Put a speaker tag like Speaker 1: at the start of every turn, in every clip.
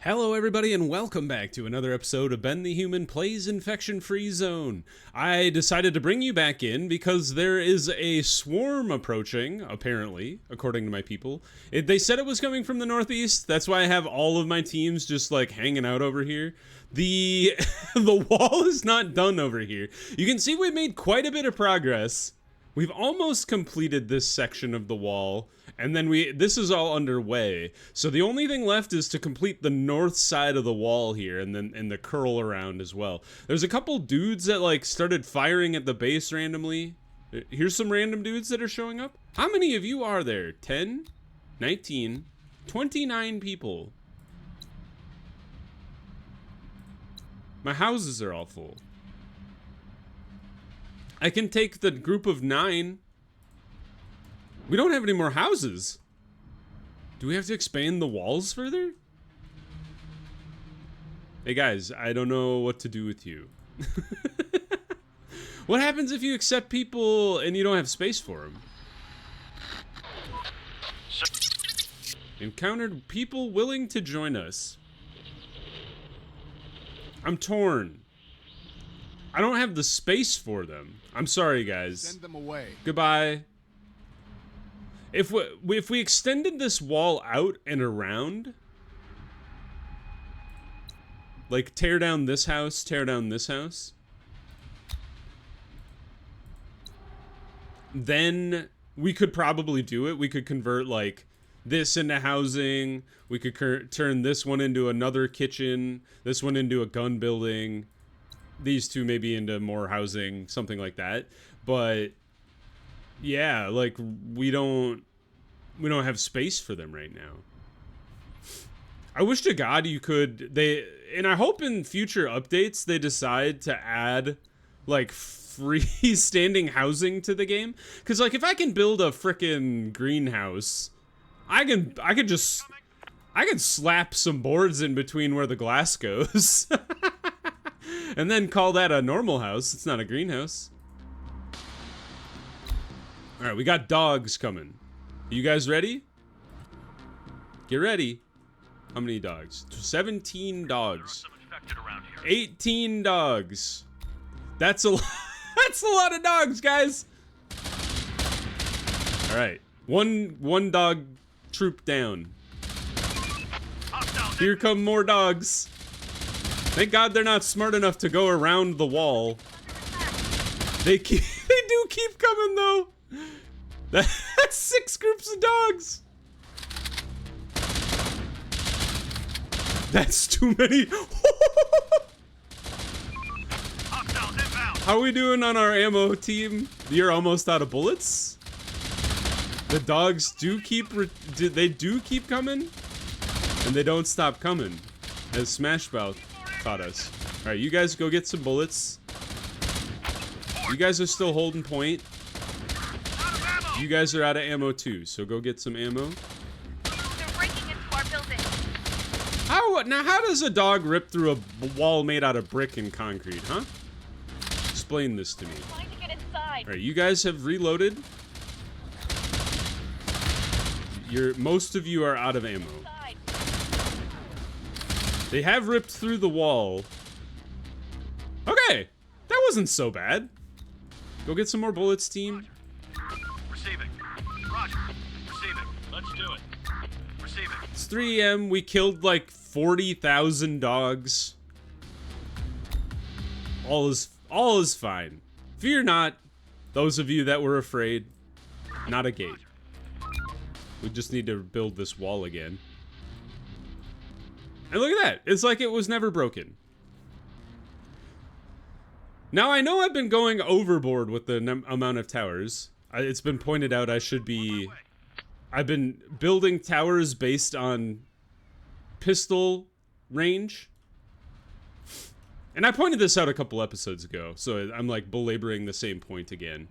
Speaker 1: Hello everybody and welcome back to another episode of Ben the Human Plays Infection Free Zone. I decided to bring you back in because there is a swarm approaching, apparently, according to my people. They said it was coming from the northeast, that's why I have all of my teams just like hanging out over here. The wall is not done over here. You can see we made quite a bit of progress. We've almost completed this section of the wall, and then this is all underway. So the only thing left is to complete the north side of the wall here, and the curl around as well. There's a couple dudes that like started firing at the base randomly. Here's some random dudes that are showing up. How many of you are there? 10, 19, 29 people. My houses are all full. I can take the group of 9. We don't have any more houses. Do we have to expand the walls further? Hey guys, I don't know what to do with you. What happens if you accept people and you don't have space for them? Encountered people willing to join us. I'm torn. I don't have the space for them. I'm sorry, guys.
Speaker 2: Send them away.
Speaker 1: Goodbye. If we extended this wall out and around, like tear down this house, tear down this house, then we could probably do it. We could convert like this into housing. We could turn this one into another kitchen, this one into a gun building, these two maybe into more housing, something like that. But yeah, like we don't have space for them right now. I wish to God you could, and I hope in future updates they decide to add like freestanding housing to the game, because like if I can build a frickin' greenhouse, I could slap some boards in between where the glass goes. And then call that a normal house. It's not a greenhouse. Alright, we got dogs coming. Are you guys ready? Get ready. How many dogs? 17 dogs. 18 dogs. That's a that's a lot of dogs, guys. Alright. One dog troop down. Here come more dogs. Thank God they're not smart enough to go around the wall. They do keep coming though. That's 6 groups of dogs. That's too many. How are we doing on our ammo team? You're almost out of bullets. The dogs do keep coming, and they don't stop coming, as Smashmouth taught us. All right, you guys go get some bullets. You guys are still holding point. You guys are out of ammo too, so go get some ammo.
Speaker 3: They're breaking into our building.
Speaker 1: How does a dog rip through a wall made out of brick and concrete, huh? Explain this to me.
Speaker 3: Trying to get inside.
Speaker 1: All right, you guys have reloaded. Most of you are out of ammo. They have ripped through the wall. Okay, that wasn't so bad. Go get some more bullets, team.
Speaker 4: Receiving. Roger. Receiving. Let's do it. Receiving.
Speaker 1: It's 3 AM. We killed like 40,000 dogs. All is fine. Fear not, those of you that were afraid. Not a gate. We just need to build this wall again. And look at that. It's like it was never broken. Now, I know I've been going overboard with the amount of towers. It's been pointed out I've been building towers based on pistol range. And I pointed this out a couple episodes ago, so I'm like belaboring the same point again.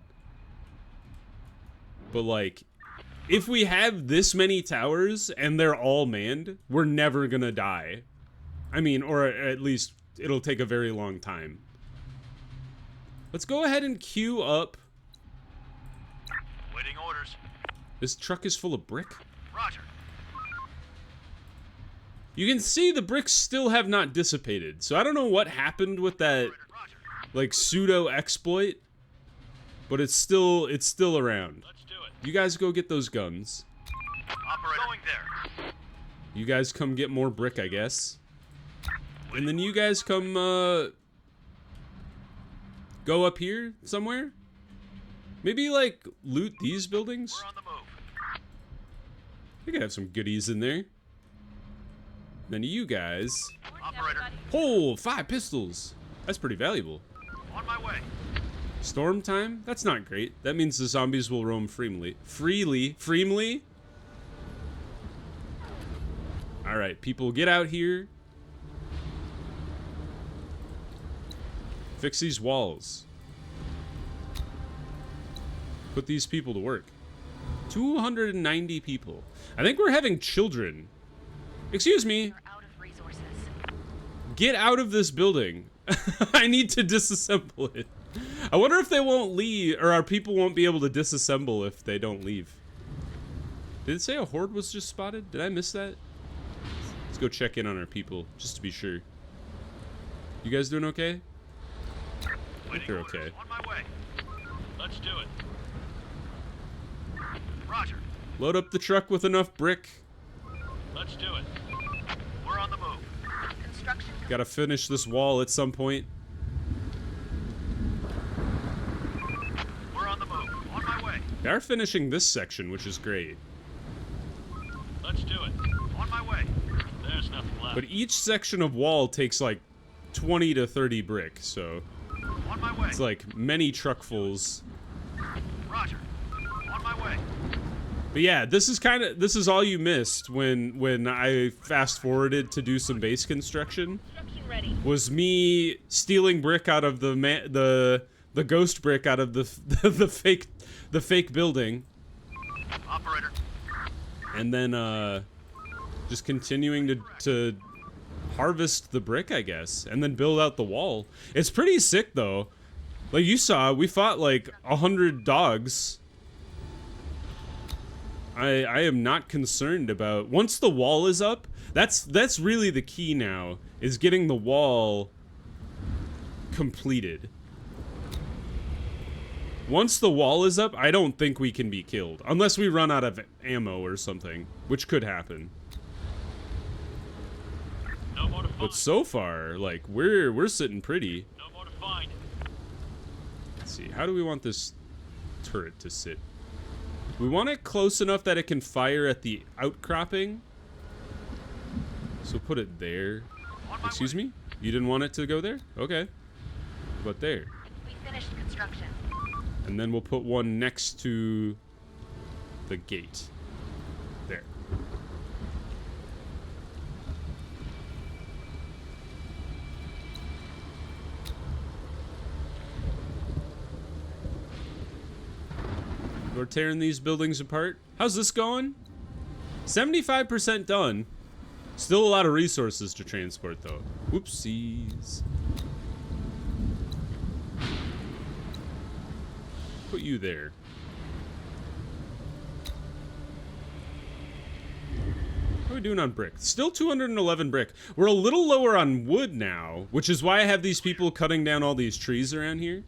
Speaker 1: But like, if we have this many towers and they're all manned, we're never gonna die. I mean, or at least it'll take a very long time. Let's go ahead and queue up.
Speaker 4: Waiting orders.
Speaker 1: This truck is full of brick.
Speaker 4: Roger.
Speaker 1: You can see the bricks still have not dissipated. So I don't know what happened with that,
Speaker 4: Roger.
Speaker 1: like, pseudo exploit, but it's still around.
Speaker 4: Let's do it.
Speaker 1: You guys go get those guns.
Speaker 4: Operator. Going there.
Speaker 1: You guys come get more brick, I guess. And then you guys come, go up here somewhere? Maybe, like, loot these buildings?
Speaker 4: We're on the move.
Speaker 1: We could have some goodies in there. Then you guys...
Speaker 4: Operator.
Speaker 1: Oh, 5 pistols! That's pretty valuable.
Speaker 4: On my way.
Speaker 1: Storm time? That's not great. That means the zombies will roam freely. Freely? Alright, people, get out here. Fix these walls. Put these people to work. 290 people. I think we're having children. Excuse me.
Speaker 3: We're out of resources.
Speaker 1: Get out of this building. I need to disassemble it. I wonder if they won't leave, or our people won't be able to disassemble if they don't leave. Did it say a horde was just spotted? Did I miss that? Let's go check in on our people, just to be sure. You guys doing okay? I think they're okay.
Speaker 4: On my way. Let's do it. Roger.
Speaker 1: Load up the truck with enough brick.
Speaker 4: Let's do it. We're on the move.
Speaker 3: Construction
Speaker 1: Gotta finish this wall at some point.
Speaker 4: We're on the move. On my way.
Speaker 1: They are finishing this section, which is great.
Speaker 4: Let's do it. On my way. There's nothing left.
Speaker 1: But each section of wall takes like 20 to 30 brick, so
Speaker 4: On my way.
Speaker 1: it's like many truckfuls.
Speaker 4: Roger. On my way.
Speaker 1: But yeah, this is all you missed when I fast forwarded to do some base construction.
Speaker 3: construction ready.
Speaker 1: Was me stealing brick out of the ghost brick out of the fake building,
Speaker 4: Operator.
Speaker 1: and then just continuing to harvest the brick, I guess, and then build out the wall. It's pretty sick though. Like you saw, we fought like 100 dogs. I am not concerned about once the wall is up. That's really the key now, is getting the wall completed. Once the wall is up, I don't think we can be killed unless we run out of ammo or something, which could happen.
Speaker 4: No more to find.
Speaker 1: But so far, like we're sitting pretty.
Speaker 4: No more to find.
Speaker 1: Let's see, how do we want this turret to sit? We want it close enough that it can fire at the outcropping. So put it there.
Speaker 4: On my
Speaker 1: Excuse
Speaker 4: way.
Speaker 1: me? You didn't want it to go there? Okay. But there.
Speaker 3: We finished construction.
Speaker 1: And then we'll put one next to the gate. There. We're tearing these buildings apart. How's this going? 75% done. Still a lot of resources to transport, though. Whoopsies. Put you there. How are we doing on brick? Still 211 brick. We're a little lower on wood now, which is why I have these people cutting down all these trees around here.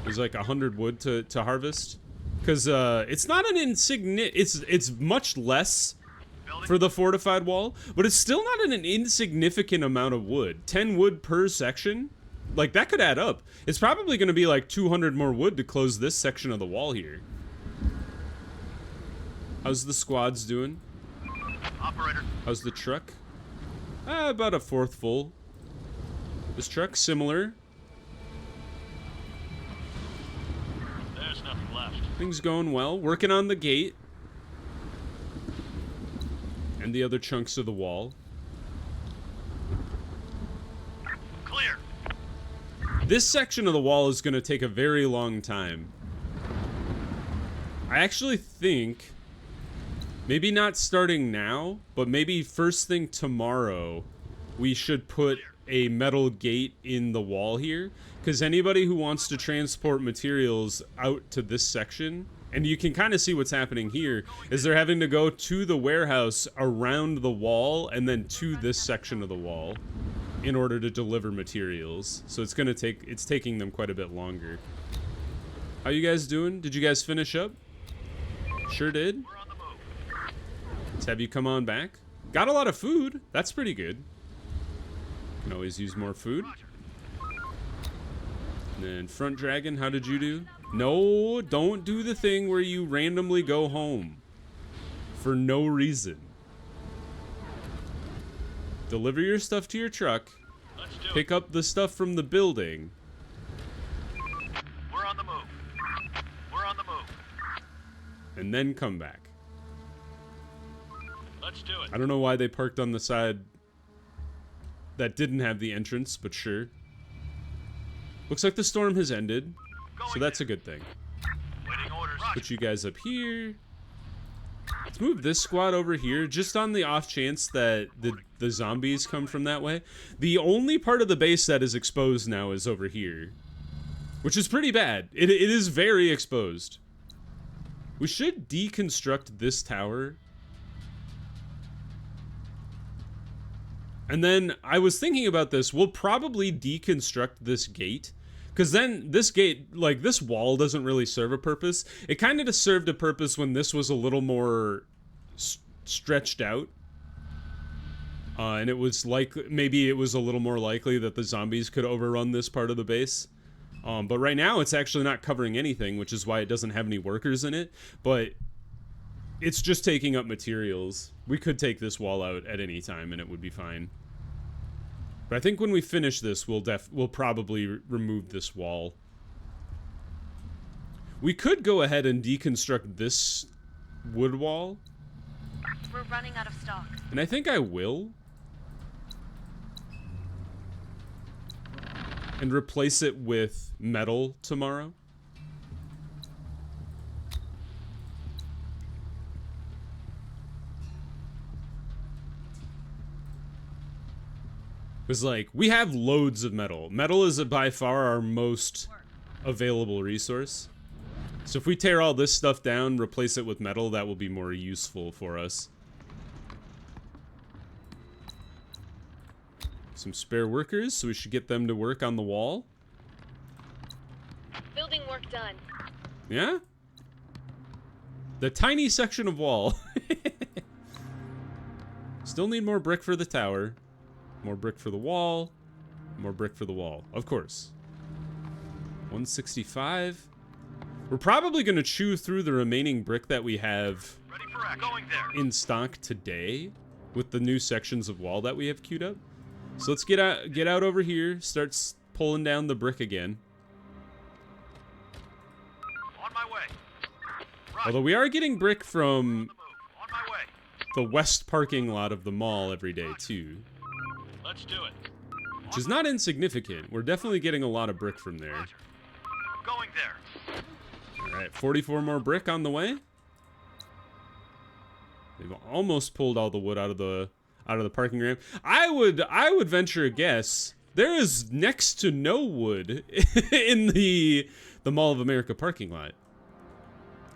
Speaker 1: There's like 100 wood to harvest. Because it's not an insignificant... It's much less for the fortified wall, but it's still not an insignificant amount of wood. 10 wood per section? Like, that could add up. It's probably going to be like 200 more wood to close this section of the wall here. How's the squads doing?
Speaker 4: Operator.
Speaker 1: How's the truck? About a fourth full. This truck, similar.
Speaker 4: There's nothing left.
Speaker 1: Things going well. Working on the gate. And the other chunks of the wall.
Speaker 4: Clear.
Speaker 1: This section of the wall is going to take a very long time. I actually think, maybe not starting now, but maybe first thing tomorrow, we should put a metal gate in the wall here. Because anybody who wants to transport materials out to this section And you can kind of see what's happening here is they're having to go to the warehouse around the wall and then to this section of the wall in order to deliver materials. So it's taking them quite a bit longer. How you guys doing? Did you guys finish up? Sure did.
Speaker 4: We're on the move.
Speaker 1: Let's have you come on back. Got a lot of food. That's pretty good. Can always use more food.
Speaker 4: Roger.
Speaker 1: And then Front Dragon, how did you do? No, don't do the thing where you randomly go home for no reason. Deliver your stuff to your truck.
Speaker 4: Let's do
Speaker 1: Pick up the stuff from the building.
Speaker 4: it. We're on the move. We're on the move.
Speaker 1: And then come back.
Speaker 4: Let's do it.
Speaker 1: I don't know why they parked on the side that didn't have the entrance, but sure. Looks like the storm has ended, so that's a good thing.
Speaker 4: Waiting orders.
Speaker 1: Put you guys up here. Let's move this squad over here, just on the off chance that the zombies come from that way. The only part of the base that is exposed now is over here, which is pretty bad. It is very exposed. We should deconstruct this tower. And then I was thinking about this. We'll probably deconstruct this gate. Because then this gate, like this wall doesn't really serve a purpose. It kind of just served a purpose when this was a little more stretched out. And it was like, maybe it was a little more likely that the zombies could overrun this part of the base. But right now it's actually not covering anything, which is why it doesn't have any workers in it. But it's just taking up materials. We could take this wall out at any time and it would be fine. But I think when we finish this, we'll probably remove this wall. We could go ahead and deconstruct this wood wall,
Speaker 3: We're running out of stock.
Speaker 1: and I think I will. And replace it with metal tomorrow. Because, like, we have loads of metal. Metal is by far our most available resource. So if we tear all this stuff down, replace it with metal, that will be more useful for us. Some spare workers, so we should get them to work on the wall.
Speaker 3: Building work done.
Speaker 1: Yeah? The tiny section of wall. Still need more brick for the tower. More brick for the wall. More brick for the wall. Of course. 165. We're probably going to chew through the remaining brick that we have
Speaker 4: Ready for action. Going there.
Speaker 1: in stock today with the new sections of wall that we have queued up. So let's get out over here, start pulling down the brick again.
Speaker 4: On my way. Roger.
Speaker 1: Although we are getting brick from
Speaker 4: On the move. On my way.
Speaker 1: the west parking lot of the mall every day too,
Speaker 4: Let's do it.
Speaker 1: which is not insignificant. We're definitely getting a lot of brick from there.
Speaker 4: Roger. Going there.
Speaker 1: All right, 44 more brick on the way. They've almost pulled all the wood out of the parking ramp. I would venture a guess there is next to no wood in the Mall of America parking lot.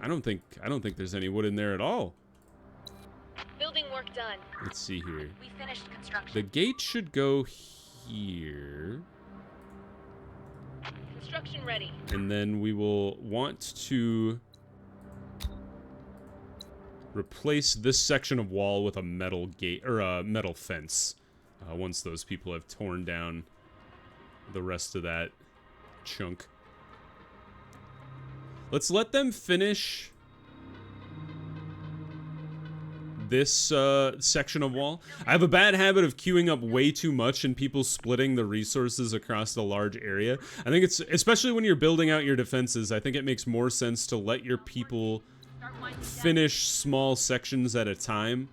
Speaker 1: I don't think there's any wood in there at all.
Speaker 3: Building work done.
Speaker 1: Let's see here.
Speaker 3: We finished construction.
Speaker 1: The gate should go here.
Speaker 3: Construction ready.
Speaker 1: And then we will want to replace this section of wall with a metal gate or a metal fence once those people have torn down the rest of that chunk. Let's let them finish this section of wall. I have a bad habit of queuing up way too much and people splitting the resources across a large area. I think it's, especially when you're building out your defenses, I think it makes more sense to let your people finish small sections at a time.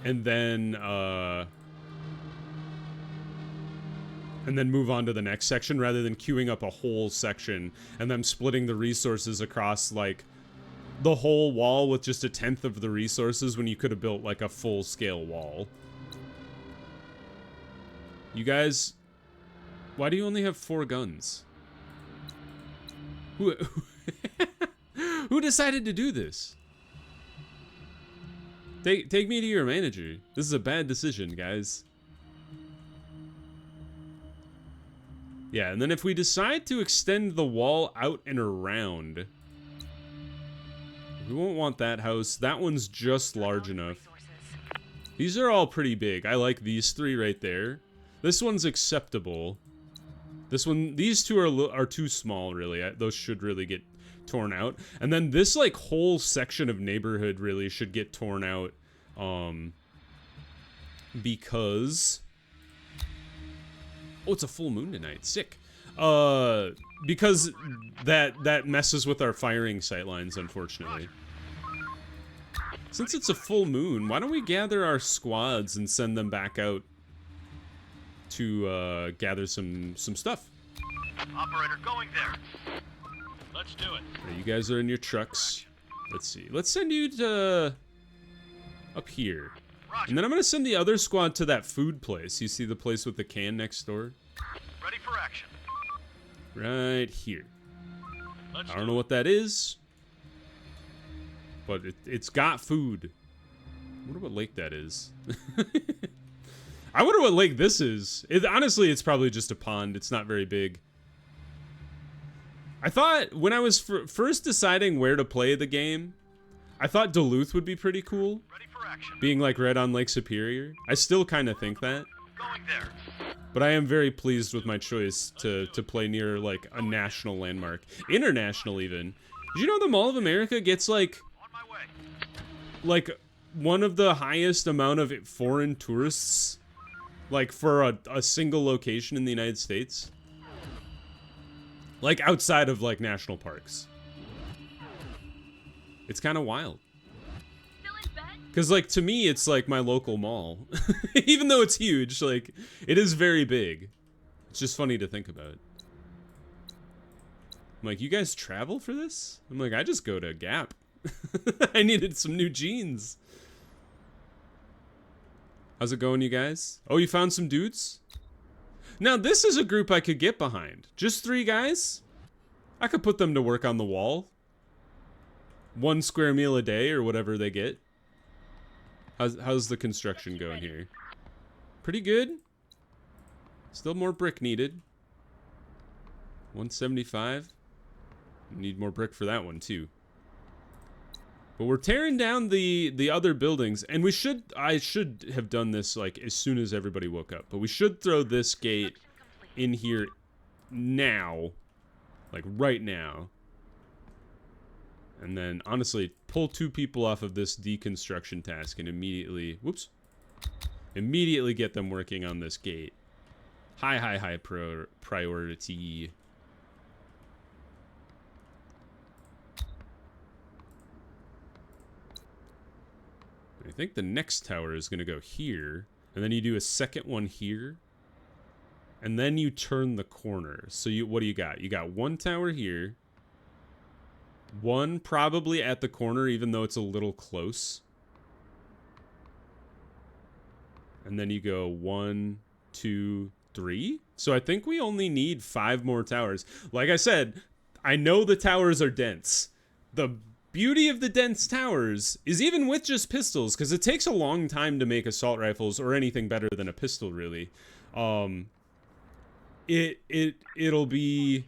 Speaker 1: And then move on to the next section rather than queuing up a whole section and then splitting the resources across like the whole wall with just 1/10 of the resources when you could have built like a full-scale wall. You guys, why do you only have 4 guns? Who, who decided to do this? Take me to your manager. This is a bad decision, guys. Yeah, and then if we decide to extend the wall out and around, we won't want that house. That one's just large enough. These are all pretty big. I like these three right there. This one's acceptable. This one, these two are too small, really. Those should really get torn out. And then this, like, whole section of neighborhood really should get torn out. Because... Oh, it's a full moon tonight. Sick. Because that messes with our firing sightlines, unfortunately. Since it's a full moon, why don't we gather our squads and send them back out to gather some stuff?
Speaker 4: Operator, going there. Let's do it.
Speaker 1: Right, you guys are in your trucks. Let's see. Let's send you to up here.
Speaker 4: Roger.
Speaker 1: And then I'm gonna send the other squad to that food place. You see the place with the can next door?
Speaker 4: Ready for action.
Speaker 1: Right here.
Speaker 4: Let's
Speaker 1: I don't know what that is, but it's got food. I wonder what lake that is. I wonder what lake this is. Honestly, it's probably just a pond. It's not very big. I thought, when I was first deciding where to play the game, I thought Duluth would be pretty cool.
Speaker 4: Ready for action.
Speaker 1: Being like right on Lake Superior. I still kind of think that.
Speaker 4: Going there.
Speaker 1: But I am very pleased with my choice to play near, like, a national landmark. International, even. Did you know the Mall of America gets, like,
Speaker 4: On my way.
Speaker 1: like one of the highest amount of foreign tourists, like, for a single location in the United States? Like, outside of, like, national parks. It's kind of wild.
Speaker 3: Still in bed?
Speaker 1: Because, like, to me, it's, like, my local mall. Even though it's huge, like, it is very big. It's just funny to think about. I'm like, you guys travel for this? I'm like, I just go to Gap. I needed some new jeans. How's it going, you guys? Oh, you found some dudes? Now, this is a group I could get behind. Just 3 guys? I could put them to work on the wall. 1 square meal a day, or whatever they get. How's the construction going here? Pretty good. Still more brick needed. 175. Need more brick for that one, too. But we're tearing down the other buildings, and I should have done this, like, as soon as everybody woke up. But we should throw this gate in here now. Like, right now. And then, honestly, pull 2 people off of this deconstruction task and immediately... Whoops. Immediately get them working on this gate. High priority. I think the next tower is going to go here. And then you do a second one here. And then you turn the corner. So what do you got? You got 1 tower here. 1 probably at the corner, even though it's a little close. And then you go 1, 2, 3. So I think we only need 5 more towers. Like I said, I know the towers are dense. The beauty of the dense towers is even with just pistols, because it takes a long time to make assault rifles or anything better than a pistol, really. It'll be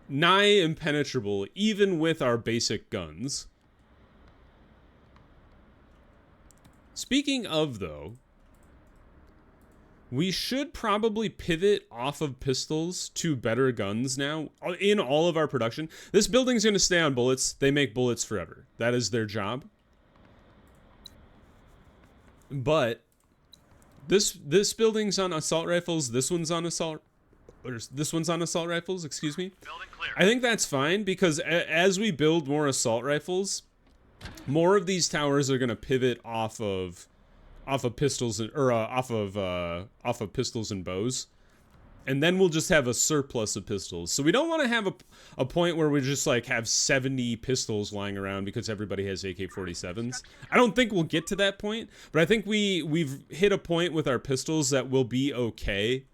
Speaker 1: nigh impenetrable, even with our basic guns. Speaking of, though, we should probably pivot off of pistols to better guns now in all of our production. This building's going to stay on bullets. They make bullets forever. That is their job. But this building's on assault rifles. This one's on assault rifles, excuse me.
Speaker 4: Building clear.
Speaker 1: I think that's fine, because as we build more assault rifles, more of these towers are going to pivot off of pistols off of pistols and bows, and then we'll just have a surplus of pistols. So we don't want to have a point where we just like have 70 pistols lying around because everybody has AK-47s. I don't think we'll get to that point, but I think we've hit a point with our pistols that will be okay.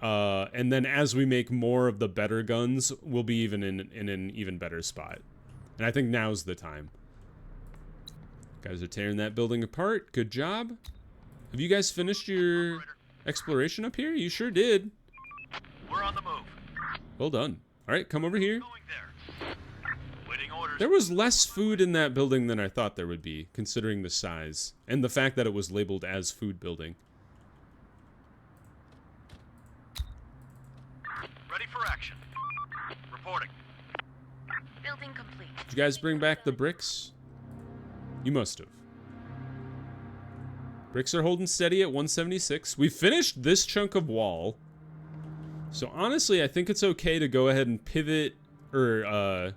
Speaker 1: And then as we make more of the better guns, we'll be even in an even better spot. And I think now's the time. Guys are tearing that building apart. Good job. Have you guys finished your exploration up here? You sure did.
Speaker 4: We're on the move.
Speaker 1: Well done. All right, come over here.
Speaker 4: Going there. Waiting orders.
Speaker 1: There was less food in that building than I thought there would be, considering the size and the fact that it was labeled as food building.
Speaker 4: Ready for action. Reporting.
Speaker 3: Building complete.
Speaker 1: Did you guys bring back the bricks? You must have. Bricks are holding steady at 176. We finished this chunk of wall. So honestly, I think it's okay to go ahead and pivot or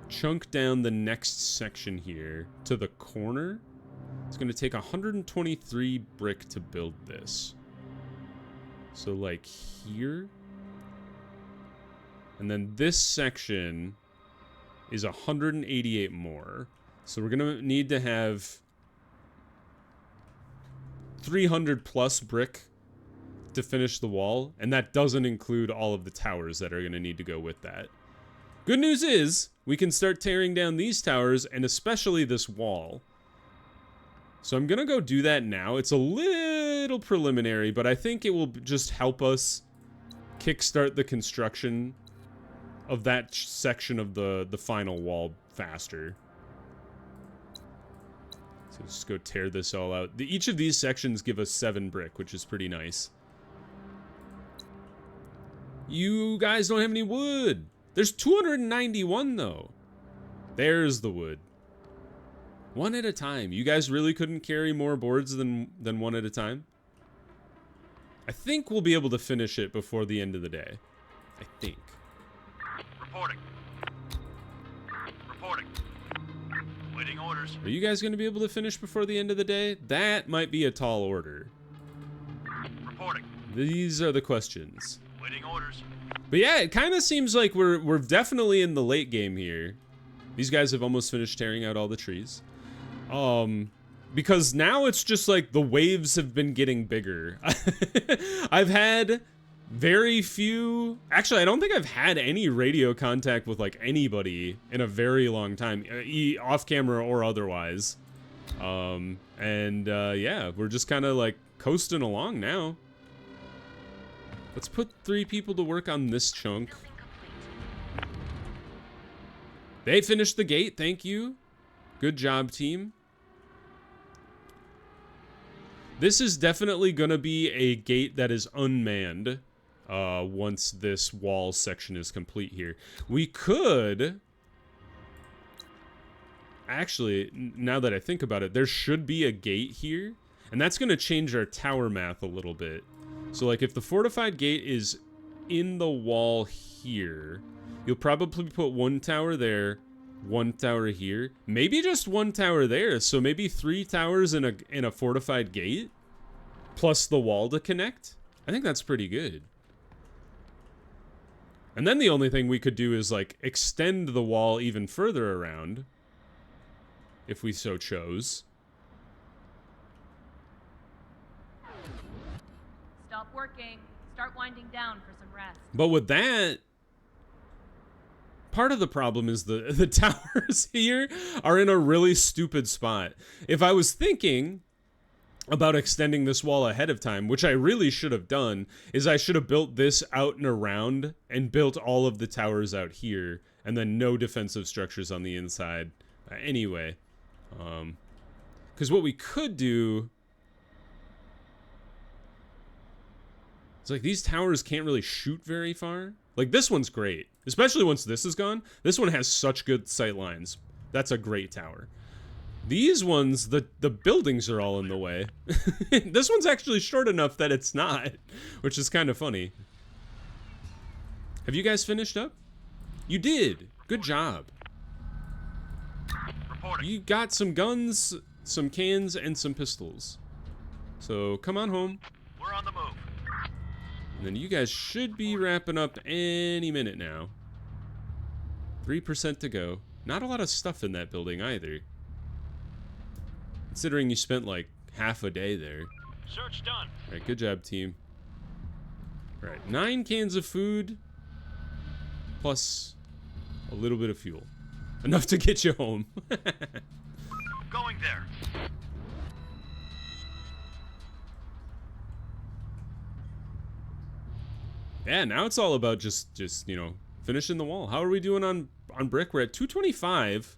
Speaker 1: chunk down the next section here to the corner. It's going to take 123 brick to build this. So like here. And then this section is 188 more. So we're going to need to have 300 plus brick to finish the wall, and that doesn't include all of the towers that are going to need to go with that. Good news is, we can start tearing down these towers, and especially this wall. So I'm going to go do that now. It's a little preliminary, but I think it will just help us kickstart the construction of that section of the final wall faster. So just go tear this all out. Each of these sections give us 7 brick, which is pretty nice. You guys don't have any wood. There's 291 though. There's the wood. One at a time. You guys really couldn't carry more boards than one at a time? I think we'll be able to finish it before the end of the day. I think.
Speaker 4: Reporting. Reporting. Waiting orders.
Speaker 1: Are you guys going to be able to finish before the end of the day? That might be a tall order.
Speaker 4: Reporting.
Speaker 1: These are the questions.
Speaker 4: Waiting orders.
Speaker 1: But yeah, it kind of seems like we're definitely in the late game here. These guys have almost finished tearing out all the trees. Because now it's just like the waves have been getting bigger. I've had very few... Actually, I don't think I've had any radio contact with like anybody in a very long time, off camera or otherwise. Yeah, we're just kind of like coasting along now. Let's put 3 people to work on this chunk. They finished the gate, thank you. Good job, team. This is definitely gonna be a gate that is unmanned once this wall section is complete here. We could... Actually, now that I think about it, there should be a gate here, and that's gonna change our tower math a little bit. So like if the fortified gate is in the wall here, you'll probably put 1 tower there, 1 tower here, maybe just 1 tower there. So maybe 3 towers in a fortified gate plus the wall to connect. I think that's pretty good. And then the only thing we could do is like extend the wall even further around if we so chose.
Speaker 3: Stop working. Start winding down for some rest.
Speaker 1: But with that, part of the problem is the towers here are in a really stupid spot. If I was thinking about extending this wall ahead of time, which I really should have done, is I should have built this out and around and built all of the towers out here and then no defensive structures on the inside. Anyway, because what we could do... It's like these towers can't really shoot very far. Like this one's great, especially once this is gone. This one has such good sight lines. That's a great tower. These ones, the buildings are all in the way. This one's actually short enough that it's not, which is kind of funny. Have you guys finished up? You did. Good job.
Speaker 4: Reporting.
Speaker 1: You got some guns, some cans, and some pistols. So come on home.
Speaker 4: We're on the move.
Speaker 1: And then you guys should be wrapping up any minute now. 3% to go. Not a lot of stuff in that building either. Considering you spent like half a day there.
Speaker 4: Search done.
Speaker 1: Alright, good job, team. All right, 9 cans of food plus a little bit of fuel. Enough to get you home.
Speaker 4: Going there.
Speaker 1: Yeah, now it's all about just you know, finishing the wall. How are we doing on brick? We're at 225.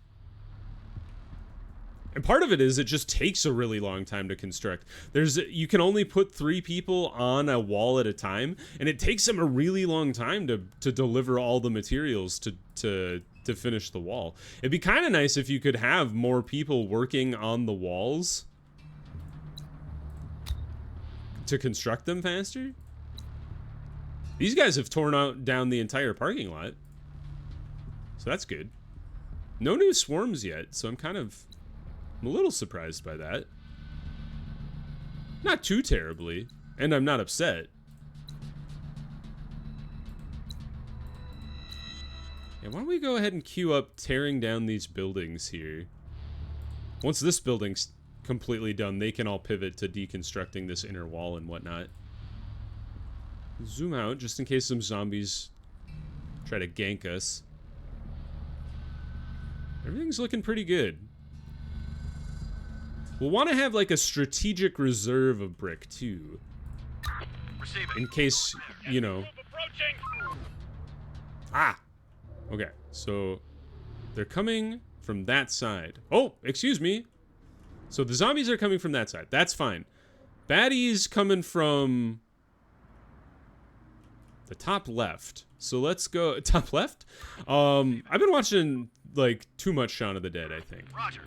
Speaker 1: And part of it is it just takes a really long time to construct. You can only put 3 people on a wall at a time, and it takes them a really long time to deliver all the materials to finish the wall. It'd be kind of nice if you could have more people working on the walls to construct them faster. These guys have torn down the entire parking lot, so that's good. No new swarms yet, so I'm a little surprised by that. Not too terribly, and I'm not upset. Yeah, why don't we go ahead and queue up tearing down these buildings here. Once this building's completely done, they can all pivot to deconstructing this inner wall and whatnot. Zoom out, just in case some zombies try to gank us. Everything's looking pretty good. We'll want to have like a strategic reserve of brick too, in case, you know. Ah, okay, so they're coming from that side. Oh, excuse me. So the zombies are coming from that side. That's fine. Baddies coming from the top left. So let's go top left. I've been watching like too much Shaun of the Dead, I think.
Speaker 4: Roger.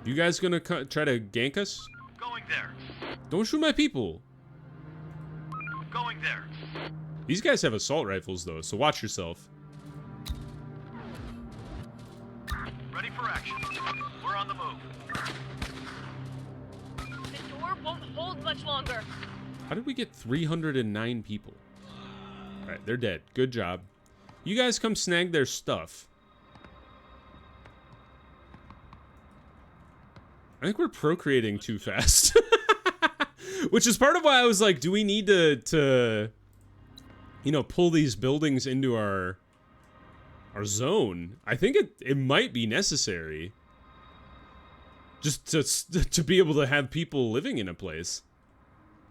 Speaker 1: You guys gonna try to gank us?
Speaker 4: Going there.
Speaker 1: Don't shoot my people.
Speaker 4: Going there.
Speaker 1: These guys have assault rifles though, so watch yourself.
Speaker 4: Ready for action. We're on the move.
Speaker 3: The door won't hold much longer.
Speaker 1: How did we get 309 people? Alright, they're dead. Good job. You guys come snag their stuff. I think we're procreating too fast. Which is part of why I was like, do we need to you know, pull these buildings into our zone? I think it might be necessary. Just to be able to have people living in a place.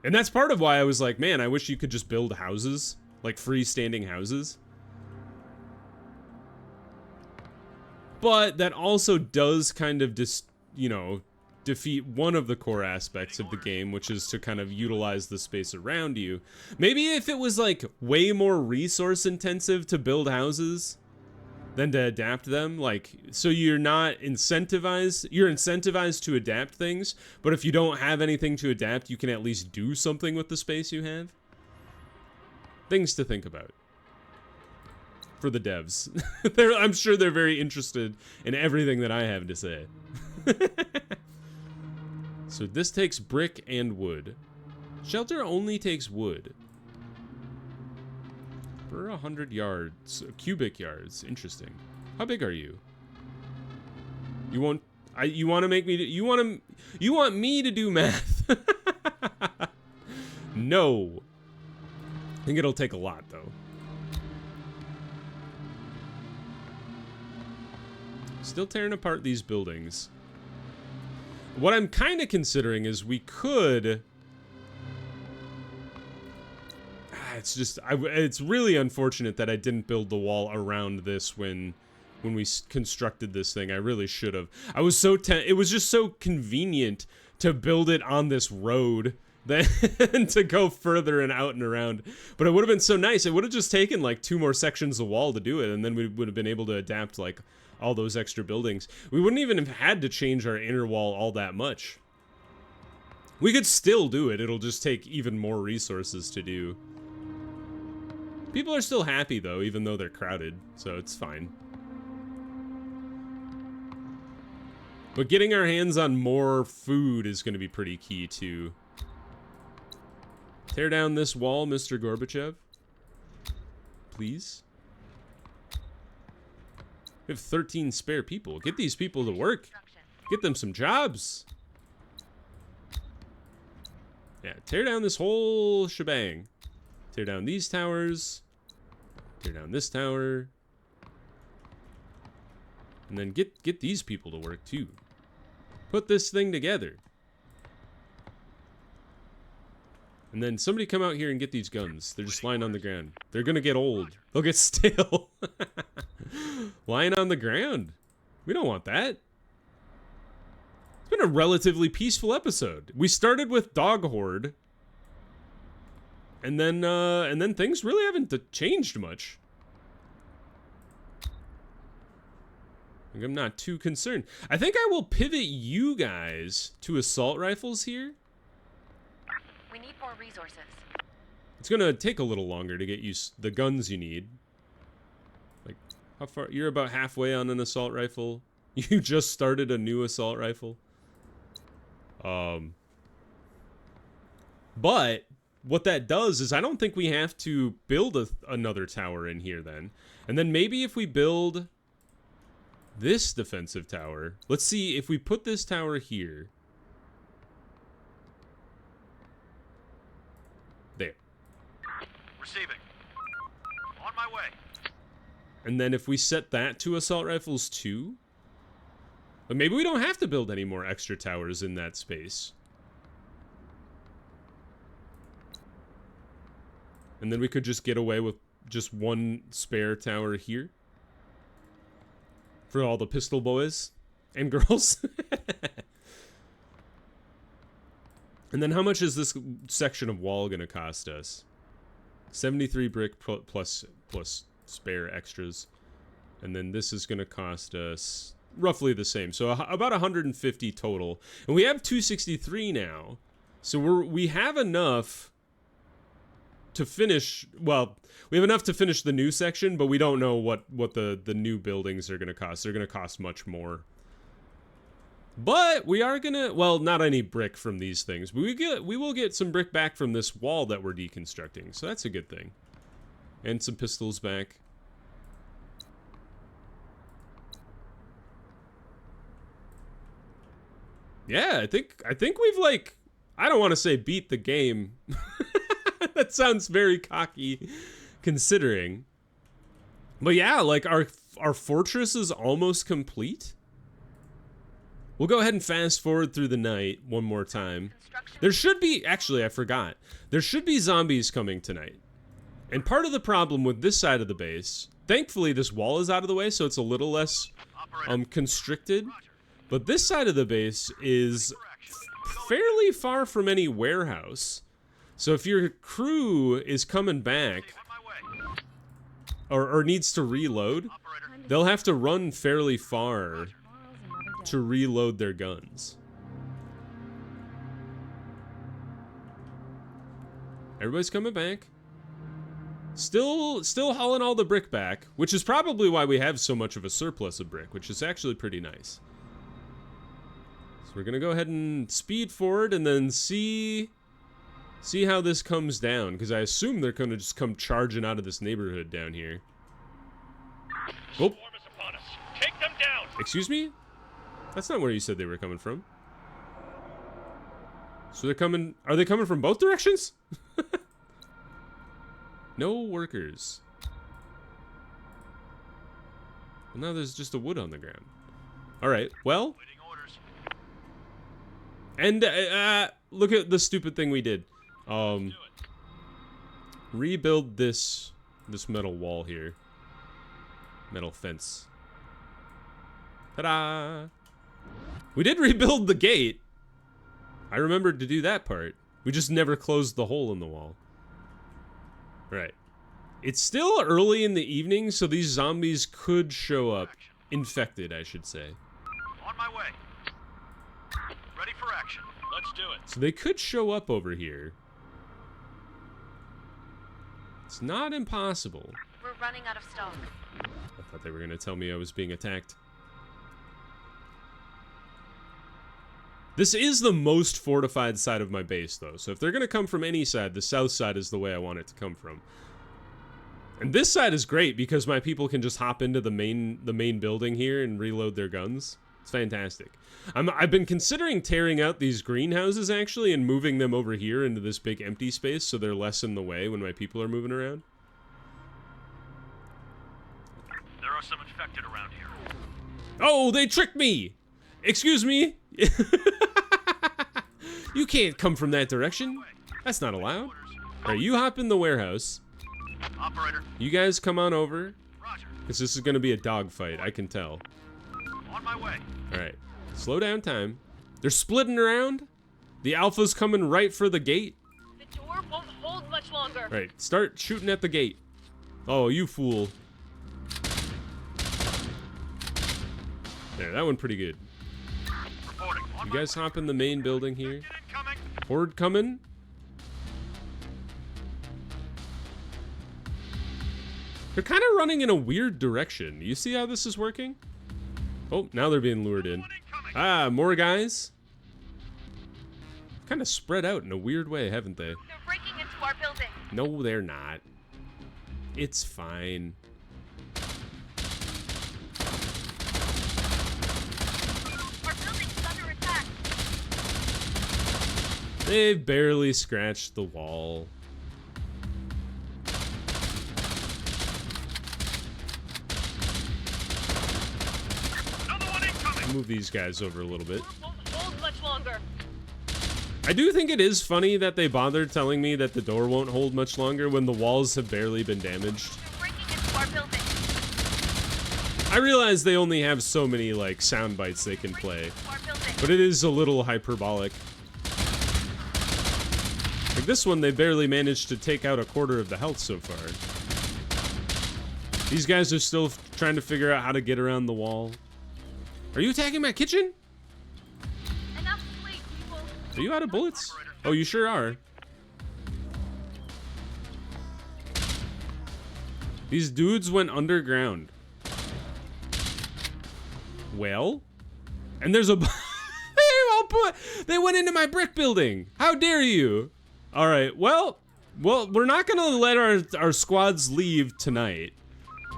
Speaker 1: And that's part of why I was like, man, I wish you could just build houses, like freestanding houses. But that also does kind of you know, defeat one of the core aspects of the game, which is to kind of utilize the space around you. Maybe if it was like way more resource intensive to build houses than to adapt them, like, so you're not incentivized, you're incentivized to adapt things, but if you don't have anything to adapt, you can at least do something with the space you have. Things to think about for the devs. I'm sure they're very interested in everything that I have to say. So this takes brick and wood. Shelter only takes wood. For 100 yards, cubic yards. Interesting. How big are you? You want to make me? You want me to do math? No. I think it'll take a lot though. Still tearing apart these buildings. What I'm kind of considering is we could. It's really unfortunate that I didn't build the wall around this when we constructed this thing. I really should have. I was so it was just so convenient to build it on this road than to go further and out and around. But it would have been so nice. It would have just taken like 2 more sections of wall to do it, and then we would have been able to adapt like all those extra buildings. We wouldn't even have had to change our inner wall all that much. We could still do it. It'll just take even more resources to do. People are still happy though, even though they're crowded, so it's fine. But getting our hands on more food is going to be pretty key too. Tear down this wall, Mr. Gorbachev. Please. We have 13 spare people. Get these people to work. Get them some jobs. Yeah, tear down this whole shebang. Tear down these towers. Tear down this tower. And then get these people to work too. Put this thing together. And then somebody come out here and get these guns. They're just lying on the ground. They're gonna get old. They'll get stale. Lying on the ground. We don't want that. It's been a relatively peaceful episode. We started with Dog Horde. And then things really haven't changed much. I'm not too concerned. I think I will pivot you guys to assault rifles here.
Speaker 2: We need more resources.
Speaker 1: It's gonna take a little longer to get you the guns you need. Like, how far? You're about halfway on an assault rifle. You just started a new assault rifle. But what that does is I don't think we have to build another tower in here then. And then maybe if we build this defensive tower, let's see if we put this tower here. There.
Speaker 4: Receiving. On my way.
Speaker 1: And then if we set that to assault rifles too, but maybe we don't have to build any more extra towers in that space. And then we could just get away with just one spare tower here. For all the pistol boys and girls. And then how much is this section of wall going to cost us? 73 brick plus spare extras. And then this is going to cost us roughly the same. So about 150 total. And we have 263 now. So we have enough to finish, well, we have enough to finish the new section, but we don't know what the new buildings are going to cost. They're going to cost much more. But we are going to, well, not any brick from these things, but we will get some brick back from this wall that we're deconstructing. So that's a good thing. And some pistols back. Yeah, I think we've, like, I don't want to say beat the game. That sounds very cocky, considering. But yeah, like, our fortress is almost complete. We'll go ahead and fast forward through the night one more time. There should be, actually, I forgot. There should be zombies coming tonight. And part of the problem with this side of the base, thankfully this wall is out of the way, so it's a little less constricted. But this side of the base is fairly far from any warehouse. So if your crew is coming back or needs to reload, they'll have to run fairly far to reload their guns. Everybody's coming back. Still hauling all the brick back, which is probably why we have so much of a surplus of brick, which is actually pretty nice. So we're gonna go ahead and speed forward and then see how this comes down, because I assume they're gonna just come charging out of this neighborhood down here. Oh.
Speaker 4: Take them down.
Speaker 1: Excuse me? That's not where you said they were coming from. So they're coming, are they coming from both directions? No workers. Well, now there's just a wood on the ground. Alright, well. And, look at the stupid thing we did. Rebuild this metal wall here. Metal fence. Ta-da! We did rebuild the gate. I remembered to do that part. We just never closed the hole in the wall. Right. It's still early in the evening, so these zombies could show up. Infected, I should say.
Speaker 4: On my way. Ready for action. Let's do it.
Speaker 1: So they could show up over here. It's not impossible.
Speaker 2: We're running out of stock.
Speaker 1: I thought they were going to tell me I was being attacked. This is the most fortified side of my base, though. So if they're going to come from any side, the south side is the way I want it to come from. And this side is great because my people can just hop into the main building here and reload their guns. It's fantastic. I've been considering tearing out these greenhouses, actually, and moving them over here into this big empty space so they're less in the way when my people are moving around.
Speaker 4: There are some infected around here.
Speaker 1: Oh, they tricked me! Excuse me? You can't come from that direction. That's not allowed. Alright, you hop in the warehouse.
Speaker 4: Operator.
Speaker 1: You guys come on over.
Speaker 4: Roger.
Speaker 1: Because this is going to be a dogfight, I can tell.
Speaker 4: On my way.
Speaker 1: Alright, slow down time. They're splitting around. The alpha's coming right for the gate.
Speaker 3: The door won't hold much longer.
Speaker 1: Alright, start shooting at the gate. Oh, you fool. There, that one pretty good.
Speaker 4: Reporting. On
Speaker 1: You
Speaker 4: my
Speaker 1: guys
Speaker 4: way.
Speaker 1: hop in the main building here.
Speaker 4: Infected incoming.
Speaker 1: Horde coming. They're kind of running in a weird direction. You see how this is working? Oh, now they're being lured in.
Speaker 4: One incoming.
Speaker 1: Ah, more guys. Kind of spread out in a weird way, haven't they?
Speaker 2: They're breaking into our building.
Speaker 1: No, they're not. It's fine.
Speaker 2: Our building's under attack.
Speaker 1: They've barely scratched the wall.
Speaker 4: Another one incoming.
Speaker 1: Move these guys over a little bit.
Speaker 3: The door won't hold much longer.
Speaker 1: I do think it is funny that they bothered telling me that the door won't hold much longer when the walls have barely been damaged.
Speaker 2: They're breaking into our building.
Speaker 1: I realize they only have so many, like, sound bites they can play,
Speaker 2: Into our building.
Speaker 1: but it is a little hyperbolic. Like this one, they barely managed to take out a quarter of the health so far. These guys are still trying to figure out how to get around the wall. Are you attacking my kitchen?
Speaker 2: Enough sleep, people.
Speaker 1: Are you out of bullets? Oh, you sure are. These dudes went underground. Well? And there's a... They went into my brick building. How dare you? All right, well, we're not gonna let our squads leave tonight.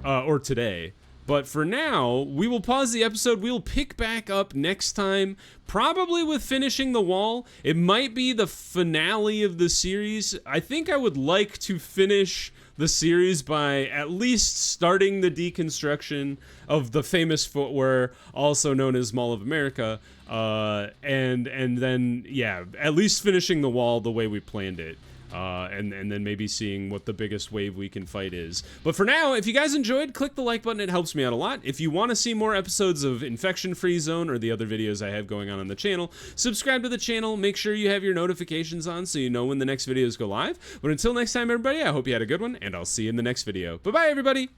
Speaker 1: Or today. But for now, we will pause the episode. We'll pick back up next time, probably with finishing the wall. It might be the finale of the series. I think I would like to finish the series by at least starting the deconstruction of the famous footwear, also known as Mall of America, and then, yeah, at least finishing the wall the way we planned it. And then maybe seeing what the biggest wave we can fight is. But for now, if you guys enjoyed, click the like button. It helps me out a lot. If you want to see more episodes of Infection Free Zone or the other videos I have going on the channel, subscribe to the channel. Make sure you have your notifications on so you know when the next videos go live. But until next time, everybody, I hope you had a good one, and I'll see you in the next video. Bye-bye, everybody!